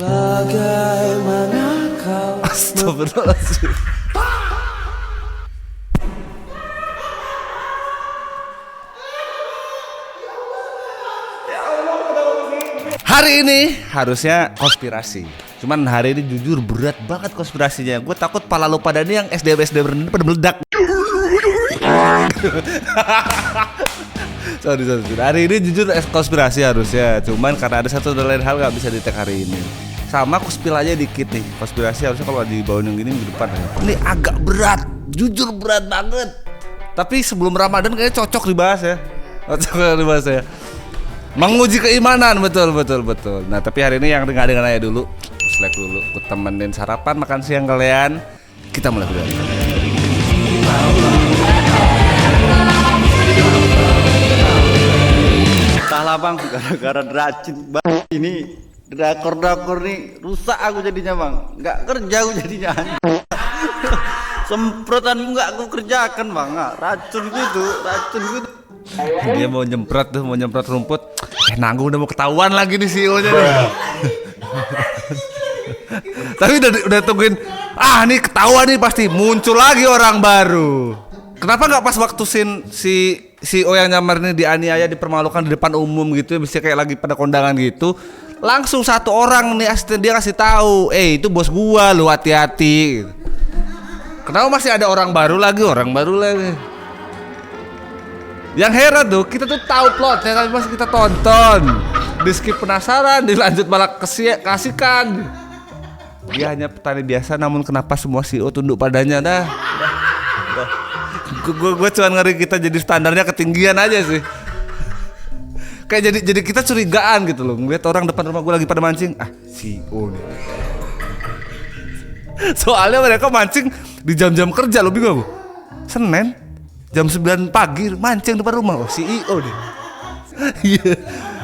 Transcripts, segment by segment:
Bagaimana kau? Astagfirullahaladzim. Hari ini harusnya konspirasi. Cuman hari ini jujur berat banget konspirasinya. Gue takut pala lo pada ini yang SDM pada meledak. Sorry. Hari ini jujur konspirasi harusnya. Cuman karena ada satu dan lain hal gak bisa di-tag hari ini. Sama aku spill aja dikit nih. Konspirasi harusnya kalau dibawain yang gini minggu depan. Ini agak berat. Jujur berat banget. Tapi sebelum Ramadan kayaknya cocok dibahas ya. Menguji keimanan, betul. Nah tapi hari ini yang dengar aja dulu. Slack dulu, aku temenin sarapan makan siang kalian. Kita mulai video. Salah bang, gara-gara racun bang. Ini drakor nih rusak aku jadinya bang. Nggak kerja aku jadinya. Semprotanmu nggak aku kerjakan bang. Racun gitu. Dia mau nyemprot rumput. Nanggung udah mau ketahuan lagi nih CEO-nya nih. Tapi udah tungguin. Nih ketahuan nih pasti muncul lagi orang baru. Kenapa nggak pas waktu si CEO yang nyamar ini dianiaya, dipermalukan di depan umum gitu, bisa kayak lagi pada kondangan gitu. Langsung satu orang nih asisten dia kasih tahu, itu bos gua, lu hati-hati. Kenapa masih ada orang baru lagi? Yang heran tuh, kita tuh tahu plotnya tapi masih kita tonton. Di skip penasaran, dilanjut malah kasihkan. Dia hanya petani biasa, namun kenapa semua CEO tunduk padanya dah. Gue cuma ngeri kita jadi standarnya ketinggian aja sih. Kayak jadi kita curigaan gitu loh. Ngeliat orang depan rumah gue lagi pada mancing, CEO nih. Soalnya mereka mancing di jam-jam kerja, lo bingung? Senin jam 9 pagi mancing depan rumah, CEO deh. Iya.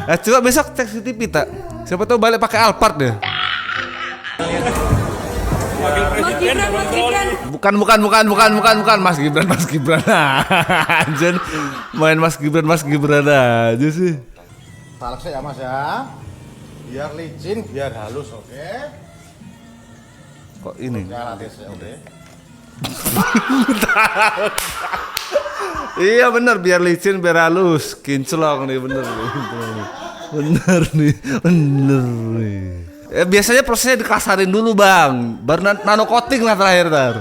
Nah, coba besok cek CCTV tak. Siapa tahu balik pakai Alphard deh. Bukan Mas Gibran. Anjir. Main Mas Gibran aja sih. Talak ya Mas ya. Biar licin, biar halus, oke? Kok ini? Ya latih saya, oke? Iya bener, biar licin biar halus. Kinclong nih bener nih. Biasanya prosesnya dikasarin dulu bang, baru nano coating lah terakhir tar.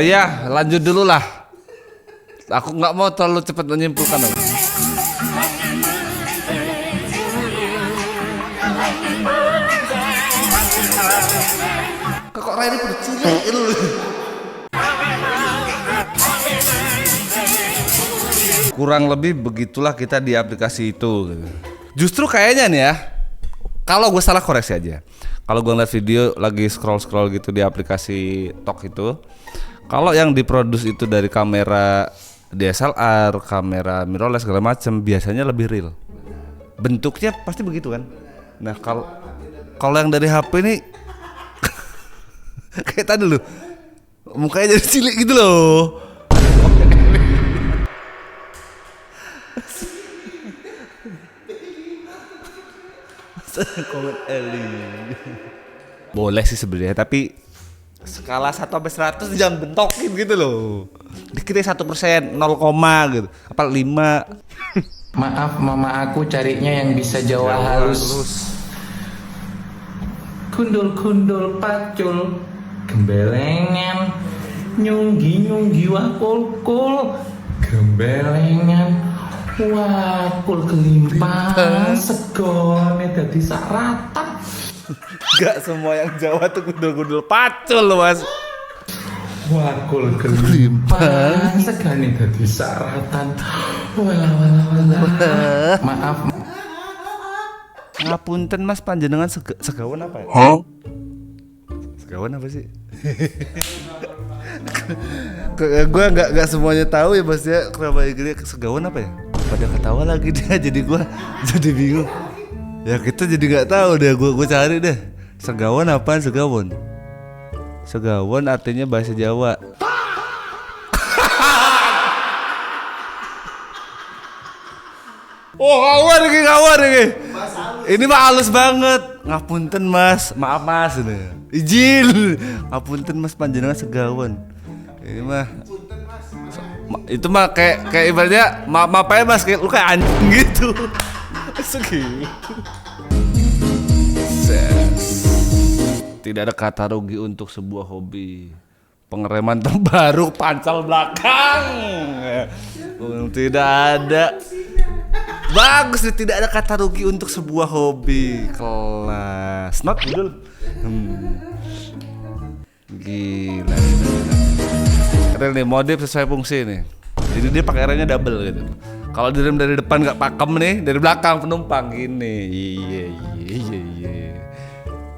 Ya lanjut dulu lah. Aku nggak mau terlalu cepat menyimpulkan. Kok Rai ini udah cilik lu. Kurang lebih begitulah kita di aplikasi itu. Justru kayaknya nih ya, kalau gue salah koreksi aja. Kalau gue ngeliat video lagi scroll gitu di aplikasi Tok itu, kalau yang diproduksi itu dari kamera DSLR, kamera mirrorless segala macam, biasanya lebih real. Bentuknya pasti begitu kan. Nah kalau yang dari HP ini kayak tadi loh, mukanya jadi cilik gitu loh. Komen Eli. Boleh sih sebenarnya, tapi skala 1 sampai 100 jangan bentokin gitu loh. Dikitnya 1%, 0, gitu. Apa 5. Maaf mama aku carinya yang bisa Jawa halus. Kundul pacul, gembelengan, nyunggi wakul, gembelengan, wakul kelimpang, segone dadi saratan. Gak semua yang Jawa tuh gundul pacul loh mas. Wakul kelimpang, segone dadi saratan. Walah. Maaf. Ngapunten mas, panjenengan segawan apa ya? Segawan apa sih? Gue nggak semuanya tahu ya mas ya. Kenapa gini segawan apa ya? Pada ketawa lagi dia, jadi gue jadi bingung. Ya kita jadi nggak tahu deh. Gue cari deh. Segawan apaan segawan? Segawan artinya bahasa Jawa. Oh, kawan ini. Ini mah halus banget. Ngapunten Mas, maaf Mas ini. Izin. Ngapunten Mas panjenengan segawan. Ini mah itu mah kayak ibaratnya maaf ya Mas, kayak lu kayak anjing gitu. Segitu. Tidak ada kata rugi untuk sebuah hobi. Pengereman terbaru pancal belakang. Tidak ada. Bagus nih, tidak ada kata rugi untuk sebuah hobi. Kelas. Not betul. Gila. Keren nih, modif sesuai fungsi nih. Jadi dia pakai remnya double gitu. Kalau direm dari depan nggak pakem nih, dari belakang penumpang gini. Iya.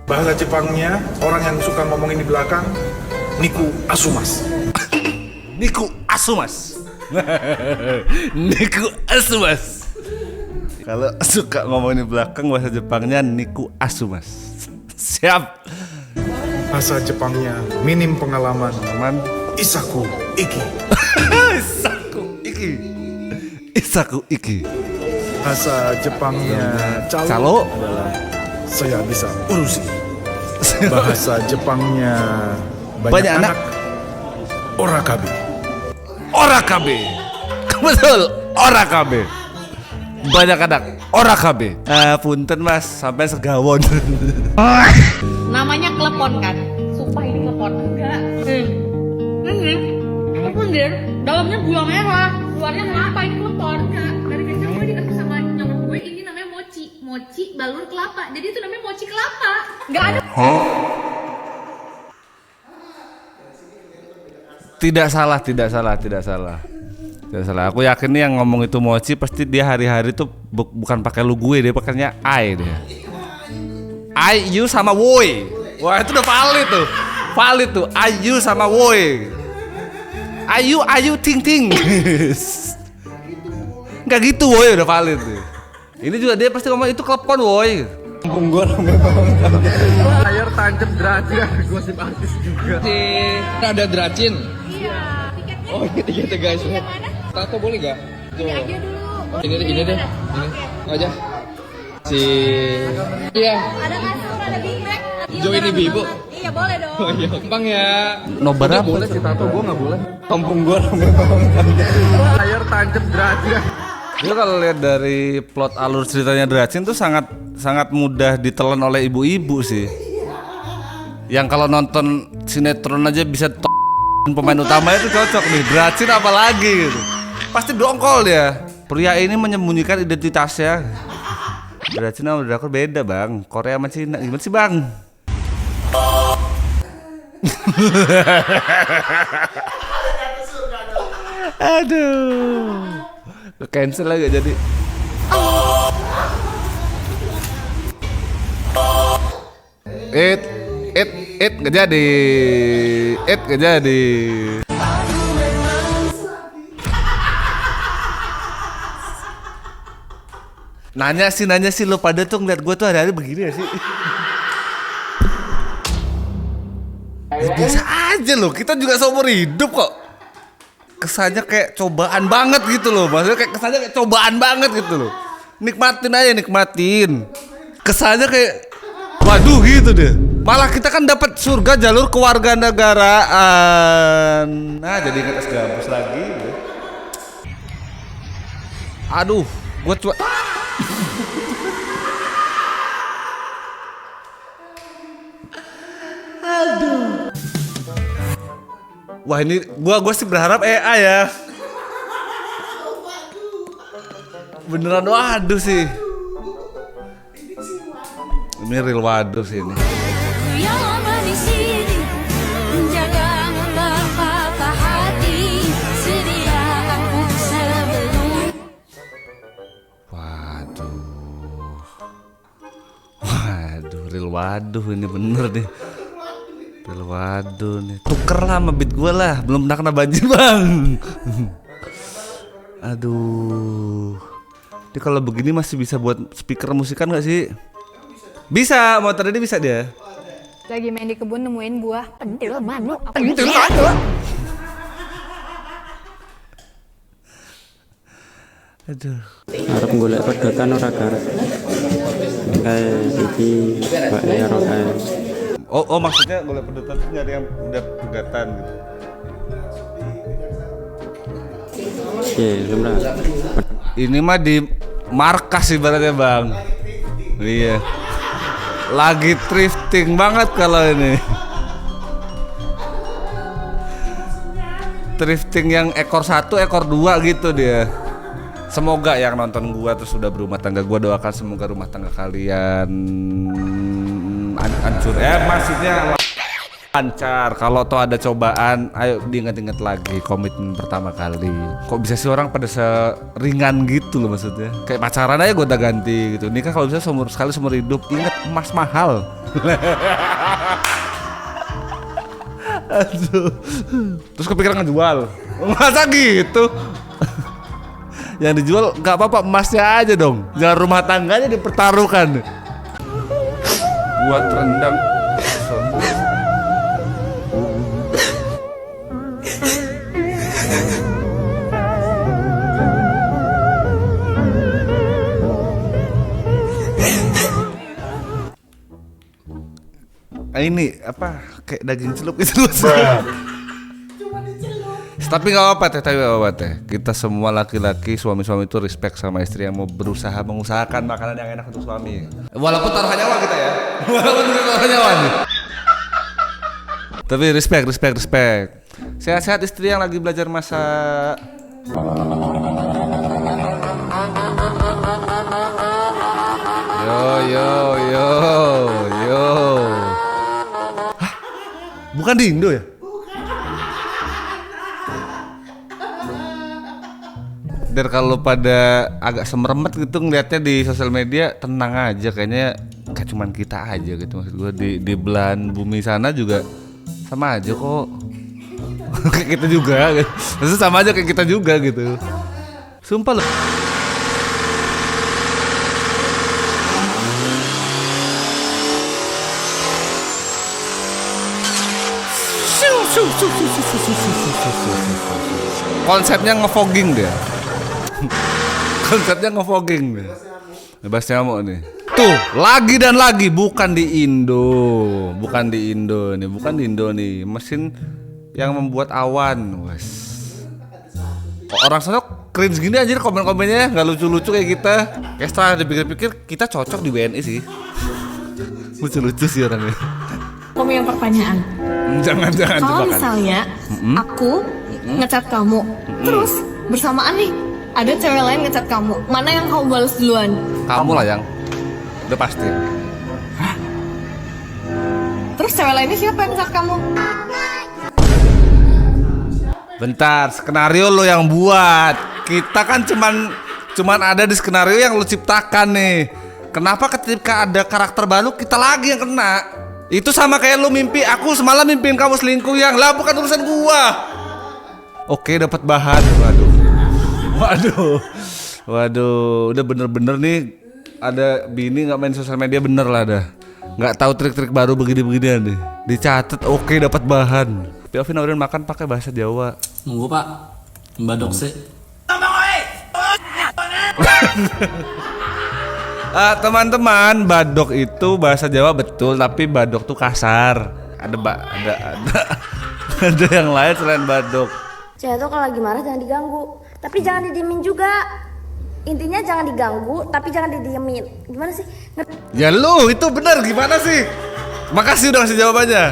Bahasa Jepangnya, orang yang suka ngomongin di belakang, Niku Asumas. Niku Asumas. Niku Asumas. Kalau suka ngomongin di belakang, bahasa Jepangnya Niku Asumas. Siap. Bahasa Jepangnya, minim pengalaman, Aman. Isaku Iki. Isaku Iki. Bahasa Jepangnya, Calo. saya bisa urusi. Bahasa Jepangnya, Banyak anak. Orakabe. Orakabe. Betul, Orakabe. Banyak anak. Orakabe. Punten Mas, sampai segawon. Namanya klepon kan? Sumpah ini klepon enggak? Klepon der, dalamnya gula merah, luarnya kelapa, ini klepon enggak? Dari kecil gue dikasih sama nyokap gue ini namanya mochi balur kelapa, jadi itu namanya mochi kelapa. Enggak ada. Tidak salah. Aku yakin nih yang ngomong itu mochi pasti dia hari-hari tuh bukan pakai lu gue, dia pakainya I dia. I, you sama woi. Wah itu udah valid tuh. I, you sama woi. Ayu ting. Nggak gitu woi, udah valid tuh. Ini juga dia pasti ngomong itu klepon woi. Kampung gua rame banget. Layar tancap Dracin, gosip artis juga. Ada Dracin. Iya, tiketnya. Oh, ini tiketnya guys. Yang mana? Tato boleh gak? Ini aja dulu. Ini deh. Ini aja. Iya. Ada kasur, ada big bag. Join ibu. Iya boleh dong. Oh iya, gampang ya. Nobar apa? Boleh si tato, gua nggak boleh. Kampung gua rame banget. Layar tancap Dracin. Itu kalau lihat dari plot alur ceritanya Dracin tuh sangat mudah ditelan oleh ibu-ibu sih. Yang kalau nonton sinetron aja bisa pemain utamanya itu cocok nih. Dracin apalagi gitu. Pasti dongkol dia. Pria ini menyembunyikan identitasnya. Dracin sama drakor beda bang. Korea sama Cina. Gimana sih bang? Aduh. Cancel lagi jadi. Nggak jadi. Nggak jadi. Nanya sih lo pada tuh ngeliat gue tuh hari-hari begini ya sih. Biasa aja loh, kita juga seumur hidup kok. Kesannya kayak cobaan banget gitu loh. Maksudnya kayak kesannya kayak cobaan banget gitu loh. Nikmatin aja, nikmatin. Kesannya kayak waduh gitu deh. Malah kita kan dapat surga jalur kewarganegaraan. Nah, jadi ingat gabus lagi. Aduh, gue coba. Aduh. Wah ini gua sih berharap AI ya. Beneran waduh sih. Ini real waduh sih ini. Waduh, real waduh ini bener nih. Real waduh nih. Tuker lah sama beat gue lah. Belum pernah kena banjir bang. Aduh. Ini kalau begini masih bisa buat speaker musikan gak sih? Bisa, motor ini bisa dia. Lagi main di kebun nemuin buah pentil manu. Aduh. Arep golek pedotan ora garek. Kayak iki Mbak Ero kayak. Oh maksudnya golek pedotan tuh nyari yang udah pegatan gitu. Iya, lumrah. Ini mah di markas ibaratnya bang. Iya. Lagi thrifting banget kalau ini. Thrifting yang ekor 1, ekor 2 gitu dia. Semoga yang nonton gua terus sudah berumah tangga, gua doakan semoga rumah tangga kalian hancur. Maksudnya lancar. Kalau toh ada cobaan, ayo diingat-ingat lagi komitmen pertama kali. Kok bisa sih orang pada seringan gitu loh maksudnya. Kayak pacaran aja gonta ganti gitu. Nikah kalau bisa sekali seumur hidup. Ingat emas mahal. Aduh. Terus kepikiran ngejual. Masa gitu? Yang dijual nggak apa-apa, emasnya aja dong. Jangan rumah tangganya dipertaruhkan. Buat rendang. Ini apa kayak daging celup gitu. Tapi nggak apa teh, kita semua laki-laki suami-suami itu respect sama istri yang mau berusaha mengusahakan makanan yang enak untuk suami. Walaupun taruhan nyawa kita ya, walaupun taruhan nyawa nih. Tapi respect. Sehat-sehat istri yang lagi belajar masak. Yo. Hah? Bukan di Indo ya? Dan kalau pada agak semeremet gitu ngeliatnya di sosial media, tenang aja, kayaknya gak cuman kita aja gitu. Maksud gue di belahan bumi sana juga sama aja kok. Kayak kita juga gitu. Maksudnya sama aja kayak kita juga gitu. Sumpah loh. Konsepnya ngefogging dia. Konsepnya ngefogging deh. Bebas nyamuk nih. Tuh, lagi dan lagi bukan di Indo nih. Mesin yang membuat awan, wes. Orang sana cringe gini anjir komen-komennya, nggak lucu-lucu kayak kita. Kayak setelah dipikir-pikir kita cocok di BNI sih. Lucu-lucu sih orangnya. Aku punya pertanyaan. Jangan Kalau misalnya aku ngecat kamu, terus bersamaan nih ada cewek lain ngecat kamu, mana yang kamu balas duluan? Kamu lah yang udah pasti. Terus cewek lainnya siapa yang ngecat kamu? Bentar, skenario lo yang buat. Kita kan cuman ada di skenario yang lo ciptakan nih. Kenapa ketika ada karakter baru kita lagi yang kena? Itu sama kayak lo mimpi aku semalam mimpiin kamu selingkuh, yang lah bukan urusan gua. Oke, dapat bahan. Waduh, udah bener-bener nih ada bini nggak main sosial media bener lah dah. Nggak tahu trik-trik baru begini-beginian nih. Dicatat, oke dapat bahan. Tapi Alvin udah makan pakai bahasa Jawa. Nunggu pak, mbadok sih. Teman-teman, badok itu bahasa Jawa betul, tapi badok tuh kasar. Ada yang lain selain badok. Cewek tuh kalau lagi marah jangan diganggu, tapi jangan didiemin juga. Intinya jangan diganggu, tapi jangan didiemin. Gimana sih? Ya lu, itu benar gimana sih? Makasih udah ngasih jawabannya.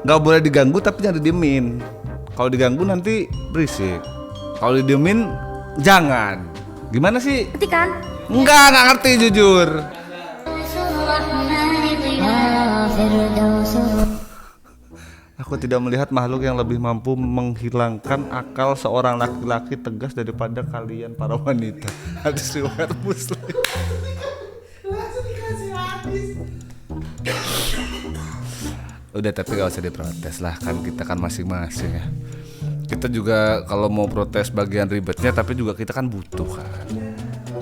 Gak boleh diganggu tapi jangan didiemin. Kalau diganggu nanti berisik. Kalau didiemin jangan. Gimana sih? Ngerti kan? Nggak ngerti jujur. Aku tidak melihat makhluk yang lebih mampu menghilangkan akal seorang laki-laki tegas daripada kalian para wanita. Hadis riwayat Muslim. Udah, tapi gak usah diprotes lah, kan kita kan masing-masing ya. Kita juga kalau mau protes bagian ribetnya, tapi juga kita kan butuh kan.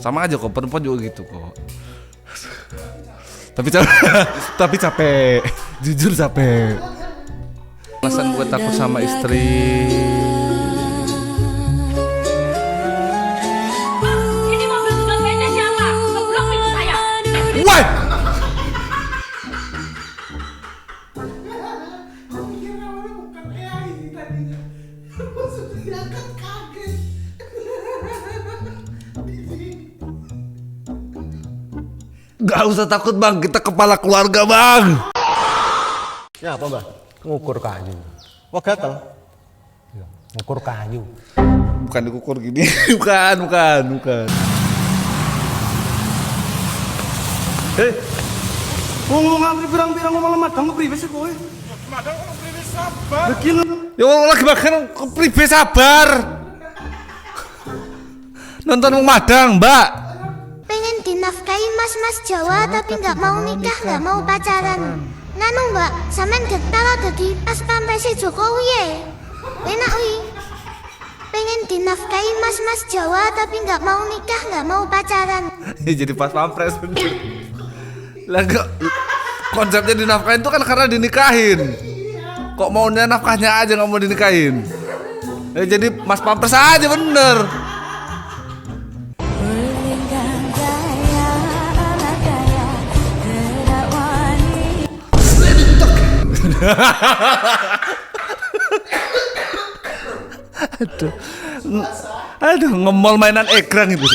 Sama aja kok, perempuan juga gitu kok. Tapi capek. Jujur capek. Alasan gue takut sama istri. Ini mobil tukang beca siapa? Ngeblok pintu saya. Wah! Gak usah takut bang, kita kepala keluarga bang. Ya apa mbak? Ngukur kayu. Wah gatel. Ya, ngukur kayu. Bukan dikukur gini, bukan. Ngomong apa pirang-pirang ngomong madang kepriwe sih kowe? Madang ono priwe sabar. Ya Allah lagi makan kepribe sabar. Nonton Wong Madang, Mbak. Pengen dinafkahi mas-mas Jawa tapi nggak mau nikah, nggak mau pacaran. Nganu mbak, sampean getah dadi pas pampres Jokowi ya. Enak wi. Pengen dinafkahi mas-mas Jawa tapi nggak mau nikah, nggak mau pacaran. Jadi pas pampres. Lah konsepnya dinafkahin itu kan karena dinikahin. Kok maunya nafkahnya aja nggak mau dinikahin? Jadi mas pampres aja bener. Aduh, ngemol mainan ekran itu.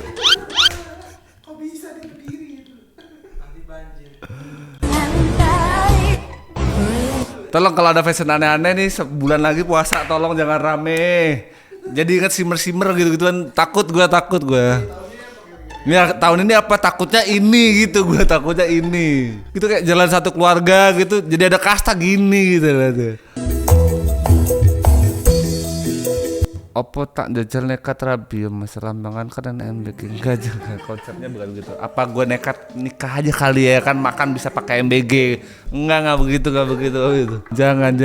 Tolong kalau ada fashion aneh-aneh nih sebulan lagi puasa tolong jangan rame. Jadi ingat simmer gitu-gituan takut gue. Ya tahun ini apa takutnya ini gitu gue takutnya ini. Gitu kayak jalan satu keluarga gitu jadi ada kasta gini gitu lah tuh. Opo tak jajal nekat rabi Mas Rambangan kan MBG enggak jangan konsepnya bukan gitu. Apa gue nekat nikah aja kali ya kan makan bisa pakai MBG. Enggak begitu gitu. Jangan.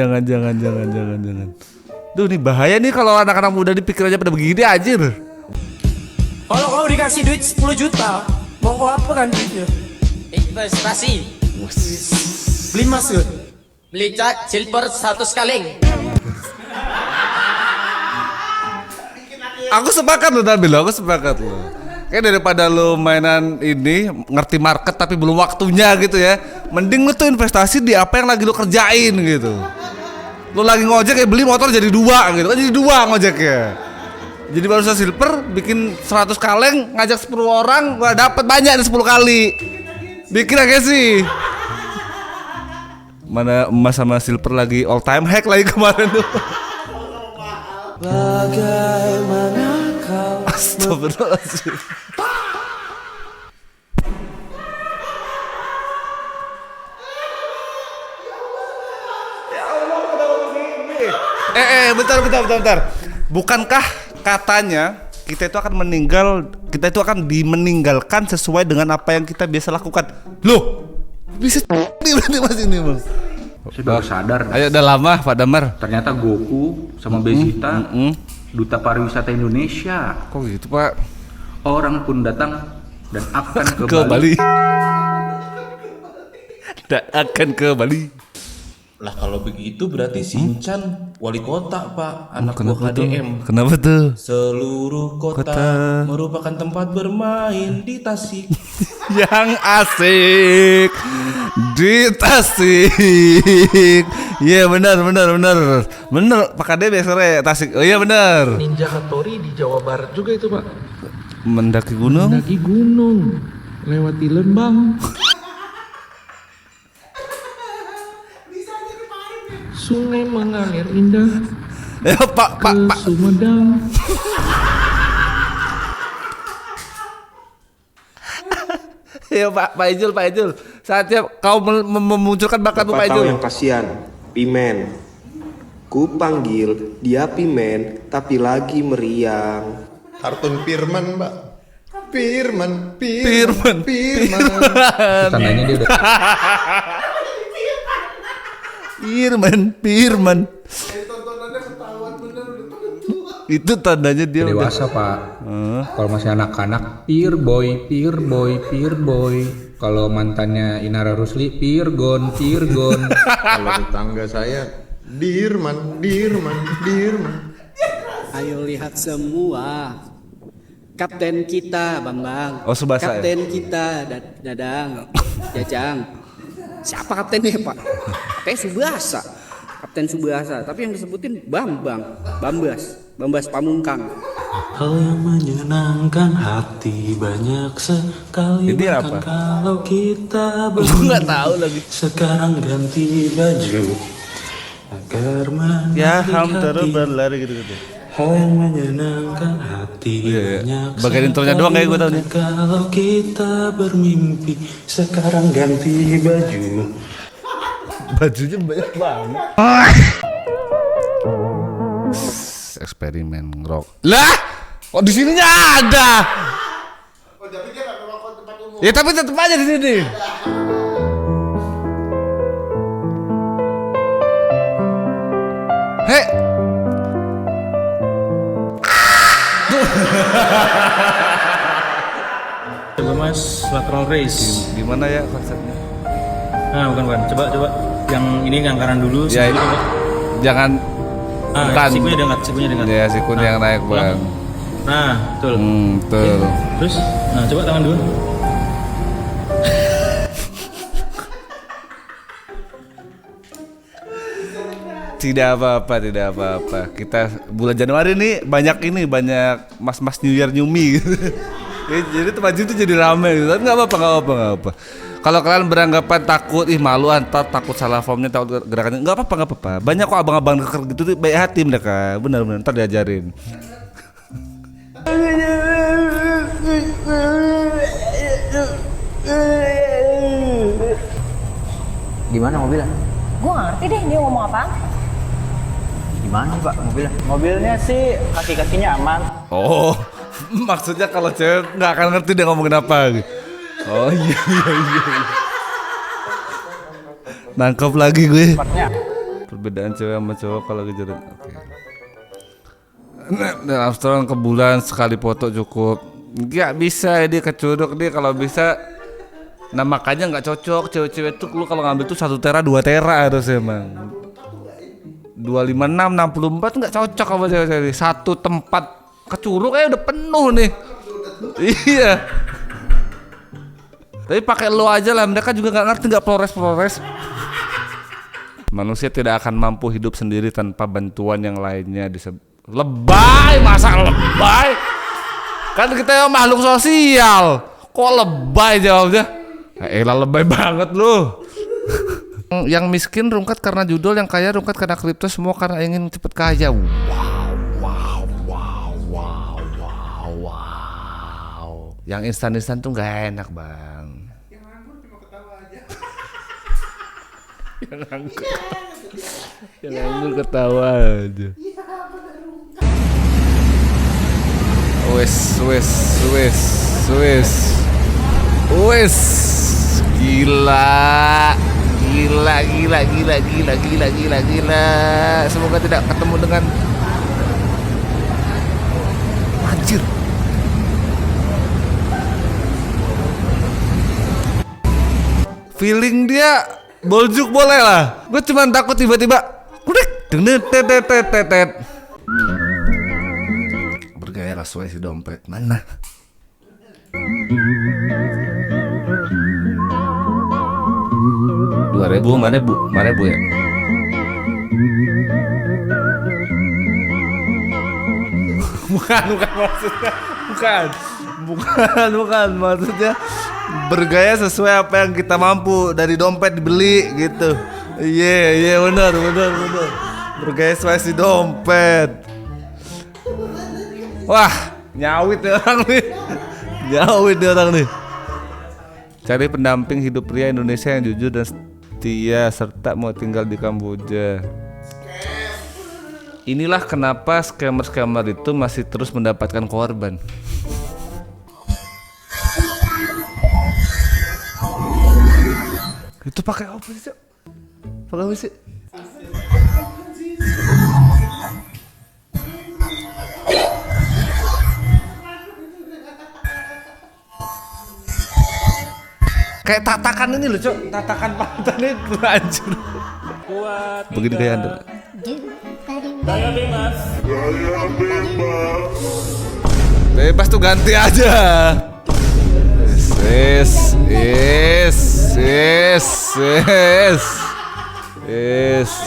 Duh ini bahaya nih kalau anak-anak muda dipikir aja pada begini anjir. Kalau kau dikasih duit 10 juta, mau kau apa kan duitnya? Investasi. Beli emas ya? Beli cat silver 100 kaleng. Aku sepakat loh Nabil, Kayak daripada lo mainan ini ngerti market tapi belum waktunya gitu ya. Mending lo tuh investasi di apa yang lagi lo kerjain gitu. Lo lagi ngojek kayak beli motor jadi 2 gitu kan, jadi 2 ngojeknya. Jadi barusan silver bikin 100 kaleng ngajak 10 orang gua dapat banyak nih 10 kali. Bikin aja sih. Mana emas sama silver lagi all time hack lagi kemarin tuh. Bagaimana kau Astagfirullahaladzim. Bentar. Bukankah katanya kita itu akan dimeninggalkan sesuai dengan apa yang kita biasa lakukan? Loh, bisa berarti mas ini bang. Saya baru sadar. Ayo udah lama Pak Damar. Ternyata Goku sama Besita duta pariwisata Indonesia. Kok gitu Pak? Orang pun datang dan akan ke Bali. Dan akan ke Bali. Lah kalau begitu berarti Shinchan wali kota Pak, anak buah KDM. Kenapa tuh? Seluruh kota merupakan tempat bermain di Tasik. Yang asik di Tasik. Iya benar. Pak Kade biasa Tasik. Oh iya benar. Ninja Hattori di Jawa Barat juga itu Pak. Mendaki gunung. Lewati lembang. Sungai mengalir indah. Pak. Sumedang. Ya Pak Ijul. Saatnya kau memunculkan bakatmu Pak Ijul. Yang kasihan, Pimen. Ku panggil dia Pimen, tapi lagi meriang. Kartun Firman, Mbak. Firman. Tandanya dia udah Firman. Itu tandanya dia dewasa Pak. Kalau masih anak-anak, peer boy. Kalau mantannya Inara Rusli, Pirgon. Kalau tetangga saya, Dirman. Ayo lihat semua. Kapten kita Bambang. Oh, Subasa Kapten kita Dadang. Jajang. Siapa kaptennya Pak? Kapten Subasa. Kapten Subasa. Tapi yang disebutin Bambas Pamungkang. Hal yang menyenangkan hati banyak sekali. Ini apa? Kalau kita nggak tahu lagi. Sekarang ganti baju agar Ya ham menarik terus hati. berlari gitu. Hal yang menyenangkan hati banyak Bagian intronya doang kayak gue tahu nih. Kalau kita bermimpi sekarang ganti baju. Bajunya banyak banget. Eksperimen rock. Lah, kok di sininya ada? Oh, tapi dia nggak merokok tempat umum. Ya tapi tetep aja di sini. Hei. Coba Mas, lateral raise. Gimana ya konsepnya? Nah, bukan. Coba. Yang ini yang kanan dulu. Ya ini. Jangan. Bukan. Sikunya diangkat. Ya sikunya yang naik bang. Nah, betul. Betul. Terus, nah coba tangan dulu. Tidak apa-apa. Kita bulan Januari nih banyak mas-mas New Year New Me gitu. Jadi tempat itu jadi rame gitu. Tapi nggak apa-apa. Kalau kalian beranggapan takut, malu antar takut salah formnya, takut gerakannya, nggak apa-apa. Banyak kok abang-abang deker gitu tuh baik hati mereka, benar-benar ntar diajarin. Gimana mobilnya? Gue gak ngerti deh dia ngomong apa. Gimana Pak mobilnya? Mobilnya sih kaki-kakinya aman. Oh, maksudnya kalau cewek nggak akan ngerti dia ngomongin apa. Oh iya. Nangkep lagi gue. Perbedaan cewek sama cowok kalau kejaran. Oke. Dan Armstrong ke bulan sekali foto cukup. Nggak bisa dia kecuruk dia kalau bisa. Nah makanya nggak cocok cewek-cewek tuh lu kalau ngambil tuh 1 tera 2 tera harusnya emang. 256 64 nggak cocok sama cewek-cewek. Satu tempat kecuruk udah penuh nih. Iya. Tapi pakai lo aja lah, mereka juga nggak ngerti nggak Flores. Manusia tidak akan mampu hidup sendiri tanpa bantuan yang lainnya. Lebay, masa lebay? Kan kita makhluk sosial. Kok lebay jawabnya? Elah lebay banget lu. Yang miskin rungkat karena judul, yang kaya rungkat karena kripto, semua karena ingin cepet kaya. Wow. Yang instan tuh nggak enak bang. Yang nganggur cuma ketawa aja. Yang nganggur ketawa aja. Wes. Gila. Semoga tidak ketemu dengan anjir. Feeling dia boljuk boleh lah. Gue cuma takut tiba-tiba bergaya sesuai si dompet mana? Mana bu ya? Bukan maksudnya bergaya sesuai apa yang kita mampu, dari dompet dibeli gitu. Iya benar. Bergaya sesuai si dompet. Wah, nyawit nih orang nih. Cari pendamping hidup pria Indonesia yang jujur dan setia serta mau tinggal di Kamboja. Inilah kenapa scammer itu masih terus mendapatkan korban. Itu pakai apa sih? Pakai apa sih? Kayak tatakan ini loh, Cok. Tatakan pantan itu hancur. Begini kayak Anda. Daya bebas. Bebas tuh ganti aja. Yes.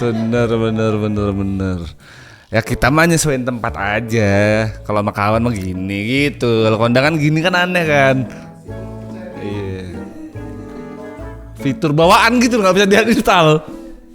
Bener. Ya kita mah nyesuaiin tempat aja. Kalau sama kawan mah gini gitu. Kalau kondangan gini kan aneh kan. Iya. Fitur bawaan gitu nggak bisa diinstal.